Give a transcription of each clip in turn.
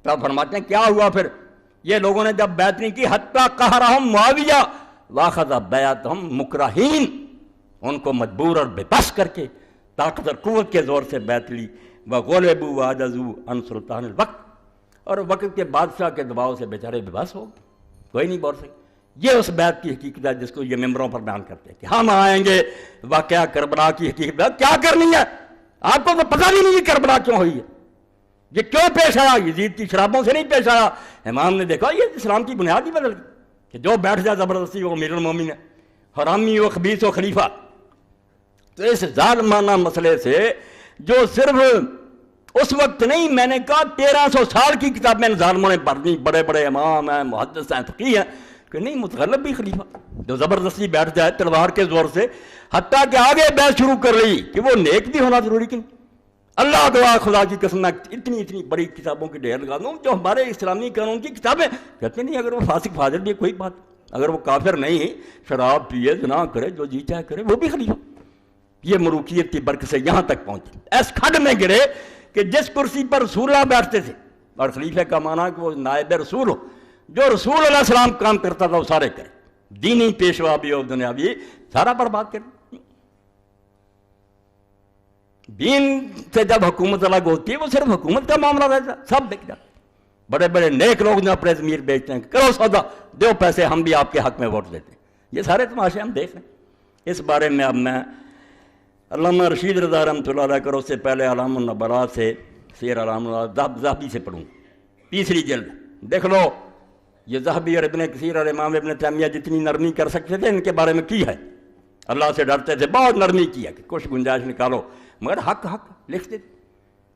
تو فرماتے ہیں کیا ہوا پھر؟ یہ لوگوں نے جب بیعت نہیں کی، حتیٰ قہرہم معاویہ واخذ بیعتہم مکرہین، ان کو مجبور اور بے بس کر کے طاقت اور قوت کے زور سے بیعت لی، وغلبوا وعجزوا عن سلطان الوقت، اور وقت کے بادشاہ کے دباؤ سے بیچارے بے بس ہو گئے، کوئی نہیں بول سکے۔ یہ اس بیعت کی حقیقت ہے جس کو یہ ممبروں پر بیان کرتے ہیں کہ ہم آئیں گے واقعہ کربلا کی حقیقت کیا کرنی ہے۔ آپ کو تو پتہ بھی نہیں کہ کربلا کیوں ہوئی ہے، یہ کیوں پیش آیا؟ یزید کی شرابوں سے نہیں پیش آیا۔ امام نے دیکھا یہ اسلام کی بنیاد ہی بدل گئی کہ جو بیٹھ جائے زبردستی وہ امیر المومن ہے، حرامی و خبیث و خلیفہ۔ تو اس ظالمانہ مسئلے سے جو صرف اس وقت نہیں، میں نے کہا 1300 سال کی کتابیں ظالموں نے پڑھ دی، بڑے بڑے امام ہیں، محدث ہیں، فقیہ ہیں، کہ نہیں متغلب بھی خلیفہ جو زبردستی بیٹھ جائے تلوار کے زور سے، حتیٰ کہ آگے بحث شروع کر لی کہ وہ نیک بھی ہونا ضروری کہ نہیں۔ اللہ گواہ خدا کی قسم میں اتنی بڑی کتابوں کی ڈھیر لگا دوں جو ہمارے اسلامی قانون کی کتابیں کہتے نہیں اگر وہ فاسق فاجر بھی کوئی بات، اگر وہ کافر نہیں، شراب پیے، زنا کرے، جو جی چاہے کرے، وہ بھی خلیفہ۔ یہ ملوکیت کی برکت سے یہاں تک پہنچے، ایس کھڈ میں گرے کہ جس کرسی پر رسول اللہ بیٹھتے تھے، اور خلیفہ کا معنی کہ وہ نائب رسول ہو، جو رسول علیہ السلام کام کرتا تھا وہ سارے کرے، دینی پیشوا بھی اور دنیاوی سارا برباد کرے۔ دین سے جب حکومت الگ ہوتی ہے وہ صرف حکومت کا معاملہ رہتا ہے، سب بک جاتے۔ بڑے بڑے نیک لوگ جو اپنے ضمیر بیچتے ہیں، کرو سودا، دو پیسے، ہم بھی آپ کے حق میں ووٹ دیتے ہیں، یہ سارے تماشے ہم دیکھ رہے ہیں۔ اس بارے میں اب میں علامہ رشید رضا رحمۃ اللہ علیہ کرو سے پہلے علام النبلاء سے سیر علام ذہبی سے پڑھوں، تیسری جلد دیکھ لو۔ یہ ذہبی اور ابن کثیر اور امام ابن تیمیہ جتنی نرمی کر سکتے تھے ان کے بارے میں کی ہے، اللہ سے ڈرتے تھے، بہت نرمی کی ہے کہ کچھ گنجائش نکالو، مگر حق لکھ دیتے۔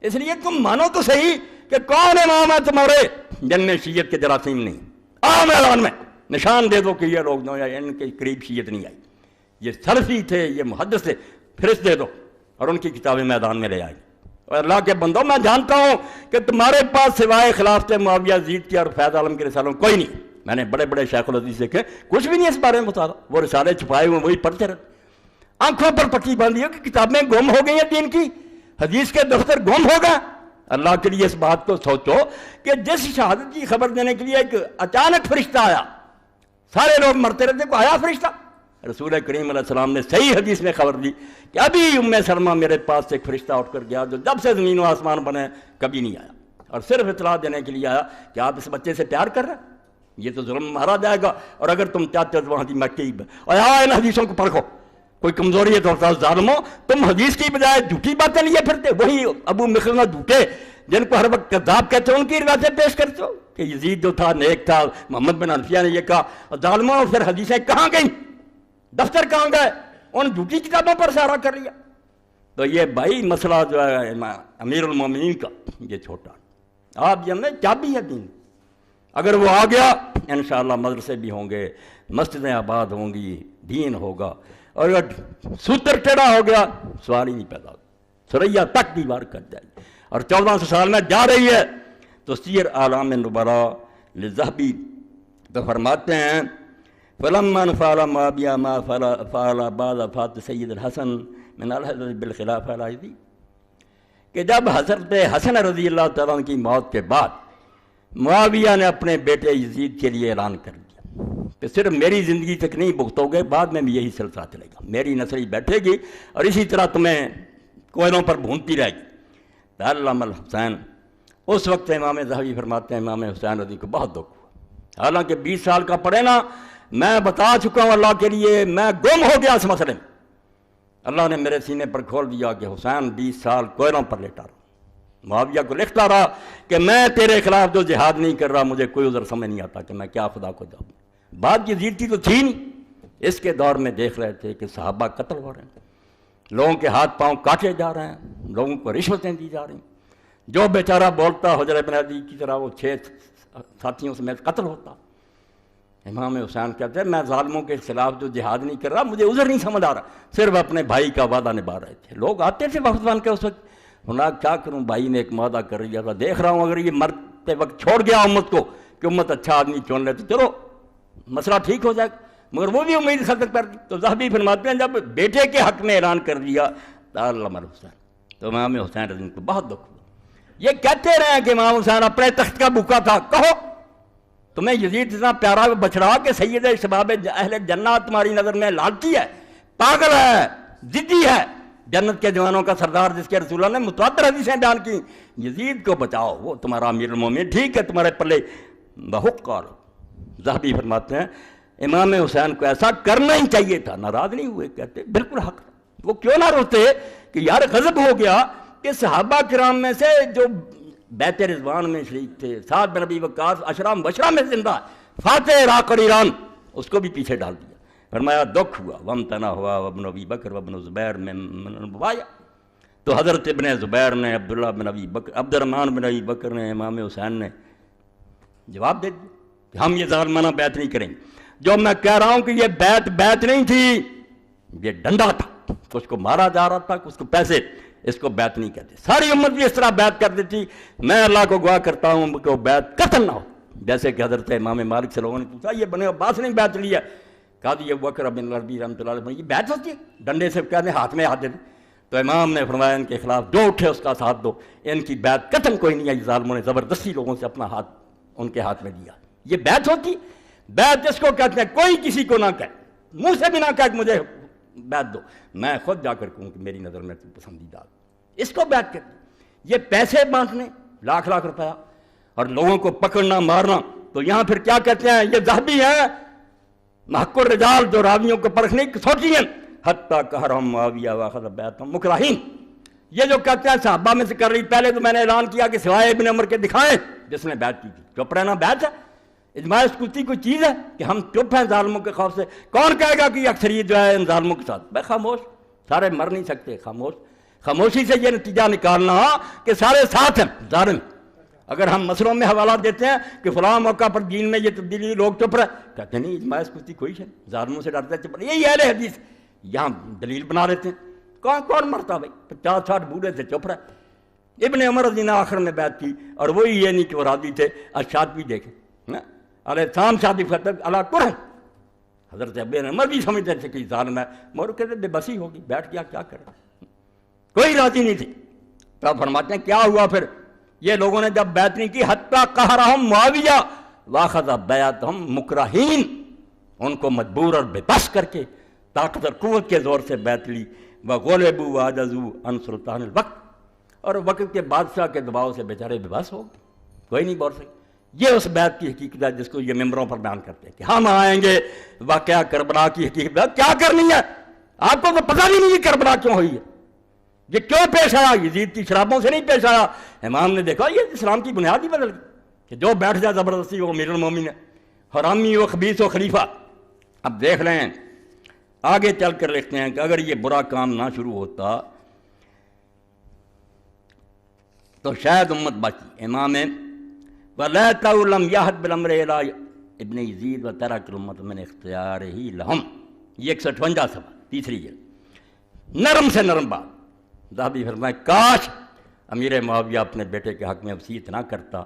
اس لیے تم مانو تو صحیح کہ کون امام ہے تمہارے جن میں شیعت کے جراثیم نہیں، عام اعلان میں نشان دے دو کہ یہ لوگ ان کے قریب شیعت نہیں آئی، یہ سلفی تھے، یہ محدث تھے، فہرست دے دو اور ان کی کتابیں میدان میں لے آئیں۔ اور اللہ کے بندوں میں جانتا ہوں کہ تمہارے پاس سوائے خلافت معاویہ یزید کی اور فیض عالم کے رسالوں کوئی نہیں۔ میں نے بڑے بڑے شیخ الحدیث دیکھے، کچھ بھی نہیں اس بارے میں بتا، وہ رسالے چھپائے ہوئے وہی پڑھتے رہتے، آنکھوں پر پٹی باندھی ہو کہ کتابیں گم ہو گئی ہیں دین کی، حدیث کے دفتر گم ہو گئے۔ اللہ کے لیے اس بات کو سوچو کہ جس شہادت کی خبر دینے کے لیے ایک اچانک فرشتہ آیا، سارے لوگ مرتے رہتے، کو آیا فرشتہ، رسول کریم علیہ السلام نے صحیح حدیث میں خبر دی کہ ابھی ام سلمہ میرے پاس سے ایک فرشتہ اٹھ کر گیا جو جب سے زمین و آسمان بنے کبھی نہیں آیا، اور صرف اطلاع دینے کے لیے آیا کہ آپ اس بچے سے پیار کر رہے ہیں، یہ تو ظلم مارا جائے گا، اور اگر تم چاہتے ہو تو وہاں کی مکی اور ان حدیثوں کو پرکھو، کوئی کمزوری ہے تو ظالموں تم حدیث کی بجائے جھوٹی باتیں لیے پھرتے، وہی ابو مخرمہ جھوٹے جن کو ہر وقت کذاب کہتے ہیں ان کی روایتیں پیش کرتے ہو کہ یزید جو تھا نیک تھا، محمد بن حنفیہ نے یہ کہا، اور ظالموں پھر حدیثیں کہاں گئیں، دفتر کہاں گئے، ان جھوٹی کتابوں پر سہارا کر لیا۔ تو یہ بھائی مسئلہ جو ہے امیر المومنین کا یہ چھوٹا، آپ جانتے چابی ہے دین، اگر وہ آ گیا انشاءاللہ مدرسے بھی ہوں گے، مسجدیں آباد ہوں گی، دین ہوگا، اور اگر سوتر ٹیڑھا ہو گیا سوال ہی نہیں پیدا ہوگا، سریا تک دیوار کر جائے گی، اور 1400 سال میں جا رہی ہے۔ تو سیر اعلام نبلاء للذہبی تو فرماتے ہیں فلما فعل معاویہ ما فعل بعد وفات سید الحسن من الحضرت بالخلافہ الراشدی، کہ جب حضرت حسن رضی اللہ تعالیٰ عنہ کی موت کے بعد معاویہ نے اپنے بیٹے یزید کے لیے اعلان کر دیا کہ صرف میری زندگی تک نہیں بھگتو گے، بعد میں بھی یہی سلسلہ چلے گا، میری نسل بیٹھے گی اور اسی طرح تمہیں کوئلوں پر بھونتی رہے گی۔ علامہ الحسین، اس وقت امام ذہبی فرماتے ہیں امام حسین رضی کو بہت دکھ ہوا، حالانکہ 20 سال کا پڑھے نا، میں بتا چکا ہوں اللہ کے لیے، میں گم ہو گیا اس مسئلے میں، اللہ نے میرے سینے پر کھول دیا کہ حسین 20 سال کوئلوں پر لیٹا رہا، معاویہ کو لکھتا رہا کہ میں تیرے خلاف جو جہاد نہیں کر رہا، مجھے کوئی عذر سمجھ نہیں آتا کہ میں کیا خدا کو جاؤں۔ بات یزید کی تو تھی نہیں، اس کے دور میں دیکھ رہے تھے کہ صحابہ قتل ہو رہے ہیں، لوگوں کے ہاتھ پاؤں کاٹے جا رہے ہیں، لوگوں کو رشوتیں دی جا رہی ہیں، جو بیچارہ بولتا حجر بن عدی کی طرح وہ 6 ساتھیوں سمیت قتل ہوتا۔ امام حسین کہتے ہیں میں ظالموں کے خلاف جو جہاد نہیں کر رہا، مجھے عذر نہیں سمجھ آ رہا، صرف اپنے بھائی کا وعدہ نبھا رہے تھے۔ لوگ آتے تھے وقت بن کے اس وقت، ہونا کیا کروں، بھائی نے ایک وعدہ کر لیا تھا، دیکھ رہا ہوں اگر یہ مرتے وقت چھوڑ گیا امت کو کہ امت اچھا آدمی چن لے تو چلو مسئلہ ٹھیک ہو جائے، مگر وہ بھی امید ختم کر دی۔ تو ذہبی فرماتے ہیں جب بیٹے کے حق میں اعلان کر دیا علامہ حسین، تو امام حسین رضی کو بہت دکھ ہوا، یہ کہتے رہے کہ امام حسین اپنے تخت کا بھوکا تھا، کہو تمہیں یزید اتنا پیارا بچڑا کہ سید شباب اہل جنت تمہاری نظر میں لالچی ہے، پاگل ہے، ضدی ہے، جنت کے جوانوں کا سردار جس کے رسول اللہ نے متواتر حدیثیں بیان کی، یزید کو بچاؤ، وہ تمہارا امیر المومنین، ٹھیک ہے تمہارے پلے بہت کار۔ ذہبی فرماتے ہیں امام حسین کو ایسا کرنا ہی چاہیے تھا، ناراض نہیں ہوئے، کہتے بالکل حق تھا۔ وہ کیوں نہ روتے کہ یار غضب ہو گیا کہ صحابہ کرام میں سے جو بیت رضوان میں شریک تھے، سعد بن ابی وقاص عشرہ مبشرہ میں زندہ، فاتح عراق اور ایران، اس کو بھی پیچھے ڈال دیا۔ فرمایا دکھ ہوا، وامتنا ہوا وابن ابی بکر وابن زبیر میں نبوایا۔ تو حضرت ابن زبیر نے، عبداللہ بن ابی بکر، عبد الرحمن بن ابی بکر نے، امام حسین نے جواب دے دیا کہ ہم یہ ظالمانہ بیعت نہیں کریں گے۔ جو میں کہہ رہا ہوں کہ یہ بیعت نہیں تھی، یہ ڈنڈا تھا، اس کو مارا جا رہا تھا، اس کو پیسے، اس کو بیعت نہیں کہتے۔ ساری امت بھی اس طرح بیعت کر دیتی، میں اللہ کو گواہ کرتا ہوں کہ وہ بیعت قتل نہ ہو۔ جیسے کہ حضرت امام مالک سے لوگوں نے پوچھا یہ بنے عباس نے بیعت لی ہے، کہا یہ بکر بن العربی رحمۃ اللہ علیہ یہ بیعت ہوتی ہے؟ ڈنڈے سے کہتے ہیں ہاتھ میں ہاتھ دے دیں۔ تو امام نے فرمایا ان کے خلاف جو اٹھے اس کا ساتھ دو، ان کی بیعت قتل کوئی نہیں ہے، ظالموں نے زبردستی لوگوں سے اپنا ہاتھ ان کے ہاتھ میں دیا۔ یہ بیعت ہوتی؟ بیعت اس کو کہتے ہیں کوئی کسی کو نہ کہے، منہ سے بھی نہ کہے کہ مجھے بیعت دو، میں خود جا کر کہوں کہ میری نظر میں پسندیدہ، اس کو بیعت کہتے ہیں۔ یہ پیسے بانٹنے لاکھ لاکھ روپیہ اور لوگوں کو پکڑنا مارنا، تو یہاں پھر کیا کہتے ہیں؟ یہ ذہبی ہیں محق الرجال جو راویوں کو پرکھنے کی سوچی ہیں، حتیٰ کہرہم معاویہ واخذ بیعتہم مکرہین۔ یہ جو کہتے ہیں صحابہ میں سے کر رہی، پہلے تو میں نے اعلان کیا کہ سوائے ابن عمر کے دکھائیں جس نے بیعت کی تھی۔ چپ رہنا بیعت ہے؟ اجماع سکوتی کوئی چیز ہے کہ ہم چپ ہیں ظالموں کے خوف سے؟ کون کہے گا کہ اکثریت جو ہے ان ظالموں کے ساتھ؟ بھائی خاموش، سارے مر نہیں سکتے، خاموش۔ خاموشی سے یہ نتیجہ نکالنا کہ سارے ساتھ ہیں ظالم۔ اگر ہم مسئلوں میں حوالہ دیتے ہیں کہ فلاں موقع پر دین میں یہ تبدیلی، لوگ چپ رہے، کہتے ہیں نہیں اجماع سکوتی کوئی ہے، ظالموں سے ڈرتے چپ رہے، یہی اہل حدیث یہاں دلیل بنا لیتے ہیں۔ کون مرتا بھائی؟ 50-60 بوڑھے سے چپ رہے۔ ابن عمر رضی اللہ آخر میں بیعت کی، اور وہی یہ نہیں کہ وہ راضی تھے۔ ارشاد بھی دیکھیں، علیہ السلام شادی فتح اللہ کریں، حضرت ابن عمر بھی سمجھتے تھے کہ ظالم ہے، مگر کہتے بے بسی ہوگی، بیٹھ گیا کیا کرے، کوئی راضی نہیں تھی۔ تو فرماتے ہیں کیا ہوا پھر؟ یہ لوگوں نے جب بیعت نہیں کی، حتیٰ قہرہم معاویہ واخذ بیعتہم مکرہین، ان کو مجبور اور بے بس کر کے طاقت اور قوت کے زور سے بیعت لی۔ وغلبوا وعجزوا عن سلطان الوقت، اور وقت کے بادشاہ کے دباؤ سے بیچارے بے بس ہو گئے، کوئی نہیں بول سکے۔ یہ اس بیعت کی حقیقت ہے جس کو یہ ممبروں پر بیان کرتے ہیں کہ ہم آئیں گے، واقعہ کربلا کی حقیقت کیا کرنی ہے؟ آپ کو تو پتہ بھی نہیں کہ کربلا کیوں ہوئی ہے، یہ کیوں پیش آیا؟ یزید کی شرابوں سے نہیں پیش آیا۔ امام نے دیکھا یہ اسلام کی بنیاد ہی بدل گئی کہ جو بیٹھ جائے زبردستی وہ امیر المومنین ہے، حرامی و خبیث و خلیفہ۔ اب دیکھ رہے ہیں آگے چل کر لکھتے ہیں کہ اگر یہ برا کام نہ شروع ہوتا تو شاید امت بچی۔ امام وَلَيْتَهُ لَمْ يَهْدْ بِالْأَمْرِ إِلَىٰ ابن یزید وَتَرَكَ الْأُمَّةَ مِنْ اخْتِيَارِهِ لَهُمْ، یہ 158 صفحہ تیسری جلد، نرم سے نرم بات۔ ذہبی فرمائے کاش امیر معاویہ اپنے بیٹے کے حق میں وصیت نہ کرتا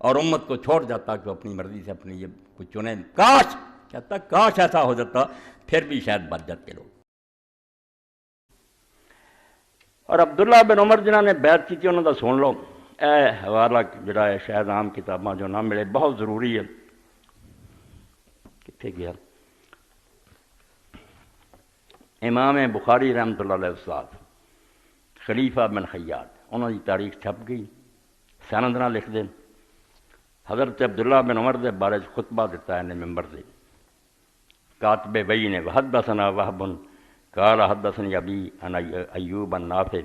اور امت کو چھوڑ جاتا کہ وہ اپنی مرضی سے اپنی یہ کچھ چنیں، کاش، کہتا کاش ایسا ہو جاتا، پھر بھی شاید بچ جاتے لوگ۔ اور عبداللہ بن عمر جنہوں نے بیعت کی تھی انہوں نے سن لو، اے حوالہ جڑا ہے شاید عام کتاباں جو نہ ملے، بہت ضروری ہے۔ کتنے گیا؟ امام بخاری رحمۃ اللہ علیہ استاد خلیفہ بن خیاط، انہوں کی تاریخ چھپ گئی، سند نہ لکھ دیں۔ حضرت عبداللہ بن عمر دے بارے خطبہ دیتا ہے نے ممبر سے، کاتب وحی نے وحدثنا وہب قال حدثني ابی عن ایوب النافع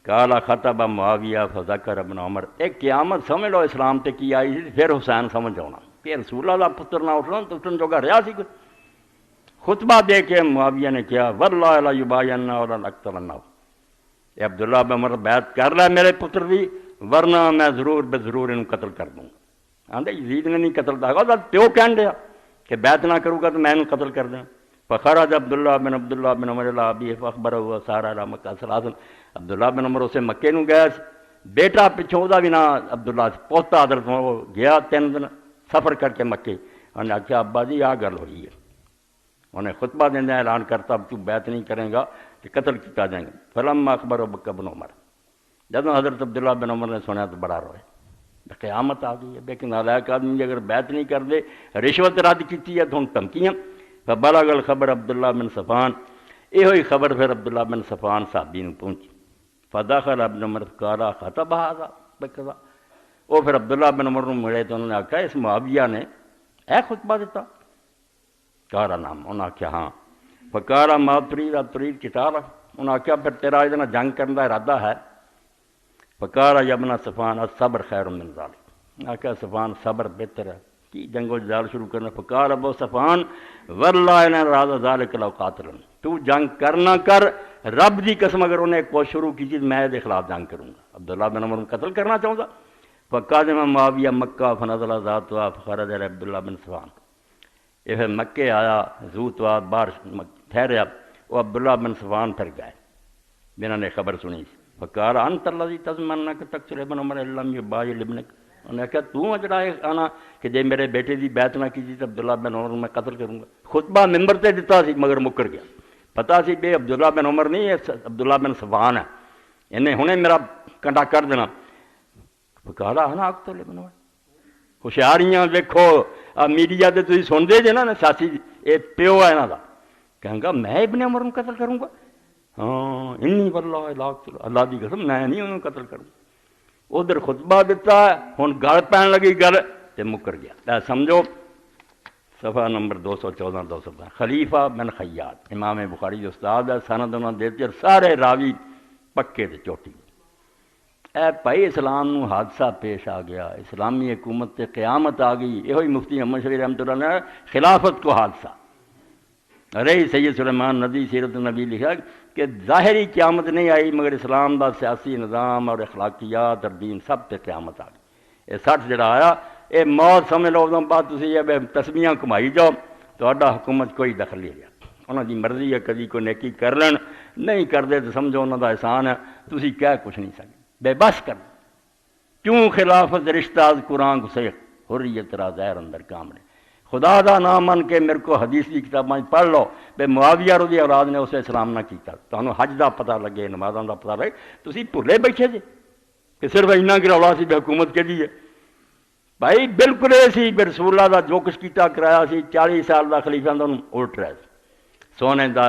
قال خطب معاویہ فذکر ابن عمر۔ ایک قیامت سمجھ لو اسلام تے کی آئی سی، پھر حسین سمجھ آنا، پھر رسول اللہ پتر نہ اٹھنا تو اٹھن جوگا رہا سی کوئی۔ خطبہ دے کے معاویہ نے کیا واللہ لا یباینہ ولا نقتلنہ، اے عبداللہ بن عمر بیعت کر لے میرے پتر دی، ورنہ میں ضرور بے ضرور انہوں قتل کر دوں۔ آندے یزید نے نہیں قتل دا، پیو کہن دیا کہ بیعت نہ کروں گا تو میں انہوں قتل کر دوں۔ فخرج عبداللہ بن عمر الی ابیہ فاخبرہ وسار الی مکہ ثلاثا، عبداللہ بن عمر اسے مکے نو گیا، بیٹا پچھوں دا بھی نہ عبداللہ پوتا حضرت وہ گیا 3 دن سفر کر کے مکے۔ انہوں نے آخیا ابا جی آ گل ہوئی ہے، انہیں خطبہ دینا اعلان کرتا اب تو بیعت نہیں کریں گا کہ قتل کیا جائیں گے۔ فلما اخبرہ بن عمر، جب حضرت عبداللہ بن عمر نے سنیا تو بڑا روئے، قیامت آ گئی ہے، لیکن نالائق آدمی اگر بیعت نہیں کر دے، رشوت رد کی ہے تو ہن دھمکیاں. فبلغ الخبر عبداللہ بن صفان، یہ ہوئی خبر پھر عبداللہ بن صفان صحابی نے پہنچی. فدخل ابن عمر قال خطب هذا بکذا، وہ پھر عبداللہ بن عمر نے ملے تو انہوں نے آکھا اس معاویہ نے اے خطبہ دیتا. قال نعم، انہوں نے آکھا ہاں. فقال ما تريد تريد قتال، انہوں نے آکھا پھر تیرا ادنا جنگ کرنے کا ارادہ ہے. فقال یا ابن صفان الصبر خیر من ذلك، آکھا صفان صبر بہتر ہے، کی جنگ و جدال شروع کرنا. فقال ابو صفان واللہ ان اراد ذلك لو قاتلن، تو جنگ کرنا کر، رب دی قسم اگر انہیں کوشش شروع کی چیز میں دے خلاف جنگ کروں گا. عبداللہ بن عمر قتل کرنا چاہوں گا. فقادم معاویہ مکہ فنزل ذاتها فخرج عبداللہ بن صفان، یہ پھر مکے آیا زوتوا باہر ٹھہریا، وہ عبداللہ بن صفان پھر گئے جنہوں نے خبر سنی. فقال انت الذی تضمن کہ تقتل ابن عمر ان لم یبایع لابنک، انہوں نے کہا تو جڑا آنا کہ جے میرے بیٹے دی بیعت نہ کی تو عبداللہ بن عمر میں قتل کروں گا. خطبہ ممبر تے دیتا سی مگر مکر گیا. پتا سی بے عبداللہ بن عمر نہیں ہے، عبداللہ بن صفان ہے، انہیں ہنے میرا کنڈا کر دینا. فقال انا اقتل ابن عمر. ہوشیاریاں دیکھو میڈیا تے تسی سن دے جے نا سیاسی، یہ پیو ہے انہاں دا، کہیں گا میں ابن عمر کو قتل کروں گا. ہاں انی واللہ لا اقتل، اللہ دی قسم میں نہیں انہوں قتل کروں. ادھر خطبہ دیتا ہے، ہن گل پین لگی گل تے مکر گیا. سمجھو صفحہ نمبر 214 215. خلیفہ بن خیاط امام بخاری جو استاد ہے، سند انہوں نے دیتے اور سارے راوی پکے تے چوٹی. اے بھائی اسلام نو حادثہ پیش آ گیا، اسلامی حکومت تے قیامت آ گئی. یہ ہوئی مفتی محمد شفیع رحمۃ اللہ نے خلافت کو حادثہ. ارے سید سلیمان ندی سیرت النبی لکھا کہ ظاہری قیامت نہیں آئی مگر اسلام دا سیاسی نظام اور اخلاقیات اور دین سب تے قیامت آ گئی. یہ 60 جڑا آیا یہ موت سمجھ لو، ادوں بعد تسی یہ تسمیاں کمائی جاؤ، تہاڈا حکومت کوئی دخل نہیں لیا. انہاں دی مرضی ہے، کدی کوئی نیکی کر لین، نہیں کردے تو سمجھو انہاں دا احسان ہے، تسی کہہ کچھ نہیں سکتے. بے بس کر کیوں خلافت رشتہ از قرآن کو سے حریت را ظاہر اندر کامنے. خدا دا نام من کے میرے کو حدیث کی کتابیں پڑھ لو بے معاویہ رضی اولاد نے اسے اسلام نہ کیتا. تمہیں حج دا پتہ لگے، نمازاں دا پتہ لگے، تسی بھلے بیٹھے جے کہ صرف اینا کی رولا سی بے حکومت کے دیے. بھائی بالکل ایسی بے رسول اللہ دا جو کچھ کیتا کرایا سی، 40 سال دا خلیفہ دا الٹ رہا سی. سونے دا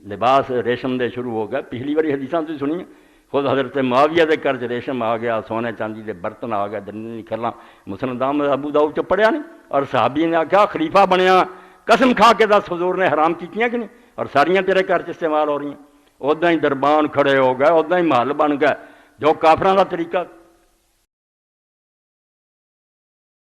لباس ریشم دے شروع ہو گئے. پچھلی باری حدیثاں تسی سنی، خود حضرت معاویہ دے گھر ریشم آ گیا، سونے چاندی دے برتن آ گئے، درنی کھلا. مسند ابو داؤد چ پڑھیا نہیں، اور صحابی نے آخیا خلیفہ بنیا قسم کھا کے 10 حضور نے حرام کیتیاں کہ نہیں، اور ساریاں تیرے گھر چ استعمال ہو رہی ہیں. ادا ہی دربان کھڑے ہو گئے، ادا ہی محل بن گئے، جو کافراں دا طریقہ